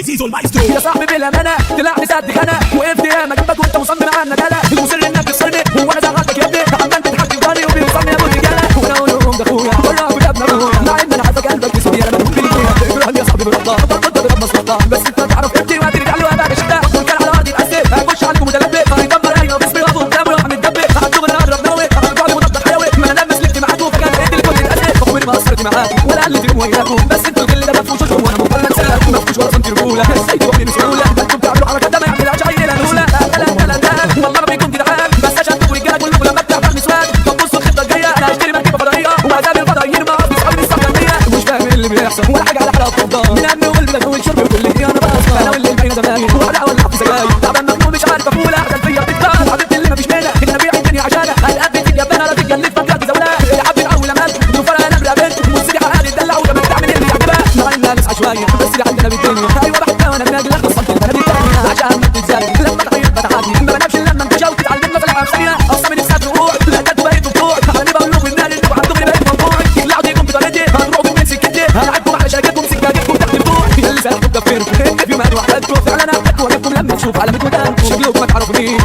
زيزو المايسترو يا صاحبي بالامانه طلعت صدق انا وقفت يا ما جنبك وانت مصمم على الندالة المصر انك تصرني وانا زعلتك يا ابني عمال تتحكي في ظهري وبيوصلني يا ابو رجاله وانا اقول لهم ده اخويا جرب يا ابن ابويا مع ان انا عارفك قلبك بيسوي انا بموت فيك تكرهني يا صاحبي بالله بطلت تضرب مصلحه بس انت تعرف ابني وهترجع له بعد الشتاء كل كان على ارضي اتاسف هخش عليكم متلبس هيدمر ايوه باسمي وابو قدامه راح متدبس هعدوا من اضرب نووي هرجع لي مضاد حيوي ما انا لما سلكت معاكم فكان لقيت اللي كنت اتاسف عمري ما قصرت معاكم ولا قلت وياكم بس انتوا اللي ده بتفوشوا وانا مقلد سلام ما فيش ولا سنتي رجوله ازاي وامي مسؤوله انتوا بتعملوا حركات ده ما يعملهاش عيله الاولى لا والله ما بيكون جدعان بس عشان تبقوا رجاله كلكم لما بتعمل نسوان طب بصوا الخطه الجايه انا هشتري مركبه فضائيه وعذاب الفضائيين ما قصدي صحابي السكريه مش فاهم اللي بيحصل ولا حاجه على حلقه فضه من امي وقلبي ده شربي وكل دي انا بصفى انا واللي باين زمايل وقعد اولع في سجاير تعبان مجنون مش عارف اقول احسن فيا بتتكار حبيبتي اللي ما فيش منها احنا بيع الدنيا عشانها هل بنتي يا ابنها لا تتجنن فكرت زولها اللي حب الاول امل وفرق انا برقبتي والسيدي حقاني تدلع ولما تعمل اللي يعجبها مع انها نسعى شويه بس اللي عندنا بالدنيا ايوه بحبها وانا بنادي لك وصلت البلد الثانيه عشان ما تتزايد لما تغير بتعادي ما بنامش لما انتشوا تتعلمنا في العاب ثانيه اصلا من السد روح لا ده بقيت دكتور انا بقول لكم النار اللي عندكم اللي بقيت موضوع يطلعوا تيجوا بطريقتي هنروحوا من سكتي هلعبكم على شركتكم سكاتكم تحت الطور اللي سالكم كفركم في ما وحدكم فعلا انا احبكم واجيبكم لما تشوف علامتكم شكلكم ما تعرفوني